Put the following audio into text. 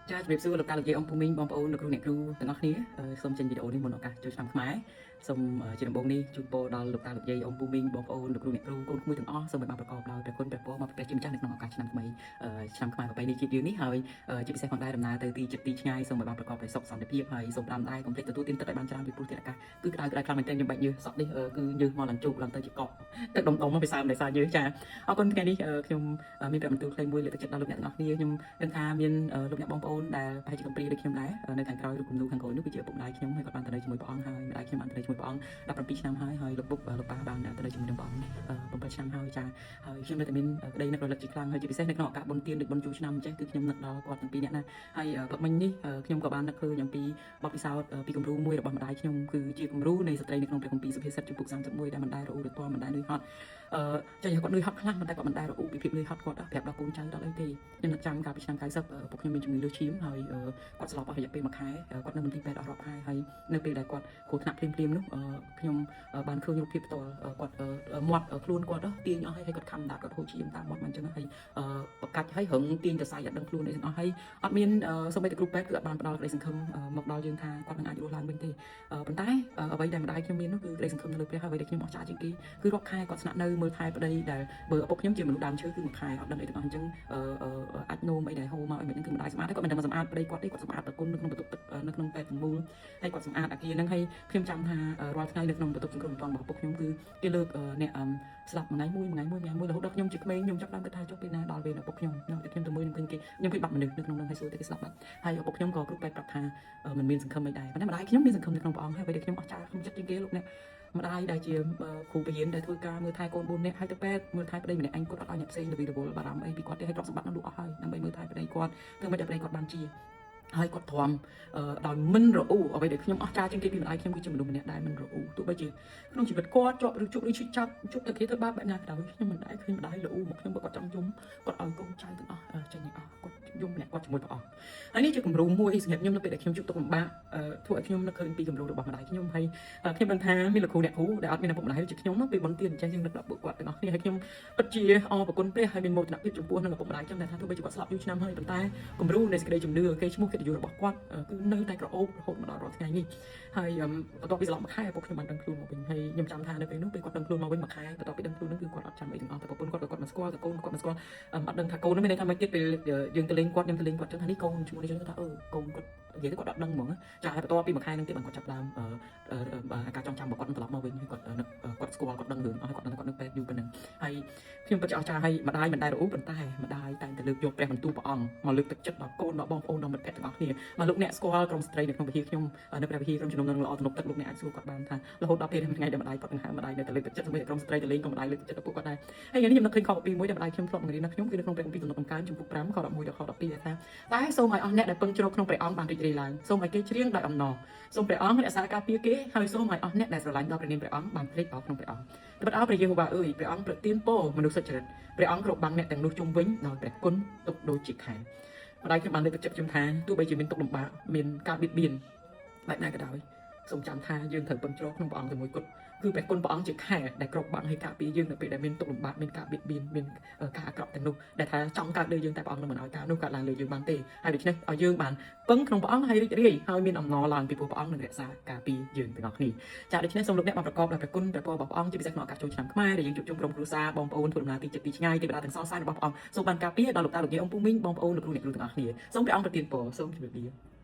ចាជំរាបសួរលោកតាលោកយាយអង្គភូមិញបងប្អូនលោកគ្រូអ្នកគ្រូទាំងអស់គ្នាសូមចេញវីដេអូនេះមុនឱកាសចូលឆ្នាំខ្មែរសូមជាដំបូងនេះជូនពរដល់លោកតាលោកយាយអង្គភូមិញបងប្អូនលោកគ្រូអ្នកគ្រូកូនក្មួយទាំងអស់សូមឲ្យបានប្រកបដោយព្រះគុណព្រះពរមកព្រះជាម្ចាស់នៅក្នុងឱកាសឆ្នាំថ្មីឆ្នាំខ្មែរប្រពៃណីជាតិយើងនេះហើយជាពិសេសផងដែរដំណើរទៅទីជិតទីឆ្ងាយសូមឲ្យបានប្រកបដោយសុខសន្តិភាពហើយសូមដាំដែរកុំភ្លេចទទួលទានទឹកឲ្យបានច្រើនពីព្រោះធាតុអាកាសគឺក្តៅខ្លាំងមែនទែនខ្ញុំបាច់ញើសសក់នេះគឺញើសមកឡើងជោគឡើងទៅជាកក់ទឹកដុំមកពិសាដោយសារញើសចាអរគុណថ្ងៃនេះខ្ញុំមានព្រះបន្ទូលខ្លីមួយលើកទឹកចិត្តដល់លោកអ្នកទាំងអស់គ្នាខ្ញុំដឹងថាមានលោកអ្នកបងប្អូនដែលប្រហែលជាកំព្រាដូចខ្ញុំដែរនៅខាងក្រោយរូបគំនូខាងក្រោយនោះគឺជាឪពុកម្ដាយខ្ញុំហើយគាត់បានទៅនៅជាមួយព្រះអង្គហើយម្ដាយខ្ញុំបានទៅនៅជាមួយព្រះអង្គ17ឆ្នាំហើយលោកពុកលោកប៉ាបានទៅនៅជាមួយនឹងព្រះអង្គ7ឆ្នាំហើយចាហើយខ្ញុំនៅតែមានក្តីនឹករលឹកជាខ្លាំងហើយជាពិសេសនៅក្នុងឱកាសបុណ្យទានដូចបុណ្យចូលឆ្នាំអញ្ចឹងគឺខ្ញុំនឹកដល់គាត់ទាំងពីរនាក់ណាហើយព្រឹកមិញនេះខ្ញុំក៏បាននឹកឃើញអំពីបទពិសោធន៍ពីគំរូមួយរបស់ម្ដាយខ្ញុំគឺជាគំរូនៃស្ត្រីនៅក្នុងព្រះគម្ពីរសុភាសិតចំពុក31ដែលមិនដែលរអ៊ូរទាំមិនដែលនឿយហត់ចាគាត់នឿយហត់ខ្លាំងប៉ុន្តែគាត់មិនដែលរអ៊ូពីភាពនឿយហត់គាត់ប្រាប់ដល់កូនចៅដល់អីទេខ្ញុំនឹកចាំកាលពីឆ្នាំ90ពុកខ្ញុំមានជំងឺលើសឈាមហើយគាត់ស្លាប់អស់រយៈពេល1ខែគាត់នៅមន្ទីរពេទ្យអស់រាប់ខែហើយនៅពេលដែលគាត់គ្រោះថ្នាក់ភ្លាមនោះខ្ញុំបានឃើញរូបភាពផ្ទាល់គាត់មាត់ខ្លួនគាត់ទាញអស់ហើយគាត់ខំដាក់គាត់ហូរឈាមតាមមាត់មិនអញ្ចឹងហើយប្រកាច់ហើយរឹងទាញទៅសាយអត់ដឹងខ្លួនអីទាំងអស់ហើយអត់មានសូម្បីតែគ្រូពេទ្យគឺអត់បានផ្ដល់ក្តីសង្ឃឹមមកដល់យើងថាគាត់នឹងអាចរស់ឡើងវិញទេប៉ុន្តែអ្វីដែលម្ដាយខ្ញុំមាននោះគឺក្តីសង្ឃឹមនៅលើព្រះហើយអ្វីដែលខ្ញុំអស្ចារ្យជាងគេគឺរាប់ខែគាត់ស្នាក់នៅមើលថែប្តីដែលបើឪពុកខ្ញុំជាមនុស្សដើមឈើគឺ1ខែអត់ដឹងអីទាំងអស់អញ្ចឹងអាចនោមអីដែលហូរមកអីមិនដឹងគឺម្ដាយសម្អាតគាត់មិនដឹងសម្អាតប្តីគាត់ទេគាត់សម្អាតប្រគុណនៅក្នុងបន្ទប់ទឹកនៅក្នុងពេទ្យទាំងមូលហើយគាត់សម្អាតអាគារហ្នឹងហើយខ្ញុំចាំថារាល់ថ្ងៃនៅក្នុងបន្ទប់សង្គ្រោះបន្ទាន់របស់ឪពុកខ្ញុំគឺគេលើកអ្នកស្លាប់ថ្ងៃមួយរហូតដល់ខ្ញុំជាក្មេងខ្ញុំចាប់ដើមគិតថាចុះពេលណាដល់វេនឪពុកខ្ញុំតែខ្ញុំទៅមួយនឹងឃើញគេខ្ញុំឃើញបាត់មនុស្សនៅក្នុងនឹងហើយសួរតែគេស្លាប់បាត់ហើយឪពុកខ្ញុំក៏គ្រូពេទ្យប្រាប់ថាមិនមានសង្ឃឹមអីដែរប៉ុន្តែម្ដាយខ្ញុំមានសង្ឃឹមនៅក្នុងព្រះអង្គហើយអ្វីដែលខ្ញុំអស្ចារ្យក្នុងចិត្តជាងគេលោកអ្នកម្ដាយដែលជាគ្រូបរិញ្ញាដែលធ្វើការមើលថែកូន4នាក់ហើយទៅពេទ្យមើលថែប្តីម្នាក់អញគាត់អត់ឲ្យអ្នកផ្សេងទៅវិរវល់បារម្ភអីពីគាត់ទេឲ្យទ្រព្យសម្បត្តិនោះលក់អស់ហើយដើម្បីមើលថែប្តីគាត់ធ្វើមិនឲ្យប្តីគាត់បានជាហើយគាត់ទ្រាំដោយមិនរអ៊ូអ្វីដែលខ្ញុំអស្ចារ្យជាងគេពីម្ដាយខ្ញុំគឺជាមនុស្សម្នាក់ដែលមិនរអ៊ូទោះបីជាក្នុងជីវិតគាត់ជាប់ឬជប់ឬឈឺចាប់ជប់តែគេធ្វើបាបបែបណាក៏ដោយខ្ញុំមិនដែលឃើញម្ដាយរអ៊ូមកខ្ញុំបើគាត់ចង់យំគាត់ឲ្យកូនចៅទាំងអស់ចេញទាំងអស់គាត់យំម្នាក់គាត់ជាមួយព្រះអង្គហើយនេះជាគំរូមួយសម្រាប់ខ្ញុំនៅពេលដែលខ្ញុំជួបទុក្ខលំបាកធ្វើឲ្យខ្ញុំនឹកឃើញពីគំរូរបស់ម្ដាយខ្ញុំហើយខ្ញុំដឹងថាមានលោកគ្រូអ្នកគ្រូដែលអត់មានឪពុកម្ដាយដូចជាខ្ញុំពេលបុណ្យទានអញ្ចឹងខ្ញុំនឹកដល់ពួកគាត់ទាំងអស់គ្នាហើយខ្ញុំពិតជាអរគុណព្រះហើយមានមោទនភាពចំពោះនឹងឪពុកម្ដាយខ្ញុំដែលថាទោះបីជាគាត់ស្លាប់យូរឆ្នាំហើយប៉ុន្តែគំរូនៃសេចក្តីជំនឿកេរ្តិ៍ឈ្មោះកិត្តិយសរបស់គាត់គឺនៅតែក្រអូបរហូតមកដល់រាល់ថ្ងៃនេះហើយបន្ទាប់ពីស្លាប់1ខែឪពុកខ្ញុំបានដឹងខ្លួនមកវិញហើយខ្ញុំចាំថានៅពេលនោះពេលគាត់ដឹងខ្លួនមកវិញ1ខែបន្ទាប់ពីដឹងខ្លួននោះគឺគាត់អត់ចាំអីទាំងអស់តែប្រពន្ធគាត់ក៏គាត់មិនស្គាល់តែកូនគាត់មិនស្គាល់អត់ដឹងថាកូននោះមានន័យថាមិនទៀតពេលយើងទៅលេងគាត់ខ្ញុំទៅលេងគាត់ចឹងថានេះកូនឈ្មោះនេះចឹងថាកូនគាត់និយាយទៅគាត់អត់ដឹងហ្មងចាហើយបន្ទាប់ពី1ខែហ្នឹងទៀតបានគាត់ចាប់ដើមការចងចាំរបស់គាត់នឹងត្រឡប់មកវិញហើយគាត់ស្គាល់គាត់ដឹងរឿងអស់គាត់ដឹងគាត់នៅពេទ្យយូរប៉ុណ្ណឹងហើយខ្ញុំពិតជាអស្ចារ្យហើយម្ដាយមិនដែលរអ៊ូប៉ុន្តែម្ដាយតែងតែលើកយកព្រះបន្ទូលព្រះអង្គមកលើកទឹកចិត្តដល់កូនដល់បងប្អូនដល់មិត្តភក្តិទាំងអស់គ្នាមកលោកអ្នកស្គាល់ក្រុមស្ត្រីនៅក្នុងវិហារខ្ញុំនៅព្រះវិហារក្រុមជំនុំនឹងល្អទំនប់ទឹកលោកអ្នកអាចសួរគាត់បានថារហូតដល់ពេលថ្ងៃដែលម្ដាយគាត់នឹងហៅម្ដាយនៅតែលើកទឹកចិត្តជាមួយក្រុមស្ត្រីទៅលេងក៏ម្ដាយលើកទឹកចិត្តដល់ពួកគាត់ដែរហើយយ៉ាងនេះខ្ញុំនឹកឃើញខពីមួយដែលម្ដាយខ្ញុំធ្លាប់បង្រៀនដល់ខ្ញុំគឺនៅក្នុងព្រះគម្ពីរទំនុកបង្កើនចំពុក5ខ11ដល់ខ12ដែលថាតែសូមឲ្យអស់អ្នកដែលពឹងជ្រកក្នុងព្រះអង្គបានរីករាយឡើងសូមឲ្យគេច្រៀងដោយអំណរសូមព្រះអង្គរក្សាការពារគេហើយសូមឲ្យអស់អ្នកដែលស្រឡាញ់ដល់ព្រះនាមព្រះអង្គបានត្រេកអរក្នុងព្រះអង្គត្បិតអរព្រះយេហូវ៉ាអើយព្រះអង្គប្រទានពរមនុស្សសុចរិតព្រះអង្គគ្របបាំងអ្នកទាំងនោះជុំវិញដោយព្រះគុណទុកដូចជាខែម្ដាយខ្ញុំបានលើកទឹកចិត្តខ្ញុំថាទោះបីជាមានទុក្ខលំបាកមានការបៀតបៀនបែបណាក៏ដោយសូមចាំថាយើងត្រូវពឹងជ្រកក្នុងព្រះអង្គជាមួយគត់គឺព្រះគុណព្រះអង្គជាខែដែលគ្របបាំងឲ្យការពារយើងនៅពេលដែលមានទុក្ខលំបាកមានការបៀតបៀនមានការអាក្រក់ទាំងនោះដែលថាចង់កើតលើយើងតែព្រះអង្គនឹងមិនឲ្យការនោះកើតឡើងលើយើងបានទេហើយដូច្នេះឲ្យយើងបានពឹងក្នុងព្រះអង្គហើយរីករាយហើយមានអំណរឡើងពីព្រោះព្រះអង្គនឹងរក្សាការពារយើងទាំងអស់គ្នាចាដូច្នេះសូមលោកអ្នកបានប្រកបដោយព្រះគុណព្រះពររបស់ព្រះអង្គជាពិសេសក្នុងឱកាសចូលឆ្នាំខ្មែរដែលយើងជួបជុំក្រុមគ្រួសារបងប្អូនធ្វើដំណើរទីជិតទីឆ្ងាយទេវតាទាំងសងសารរបស់ព្រះអង្គសូមបានការពារដល់លោកតាលោកយាយអង្គពូមីងបងប្អូនលោកគ្រូអ្នកគ្រូទាំងអស់គ្នាសូមព្រះអង្គប្រទានពរសូមជម្រាបលា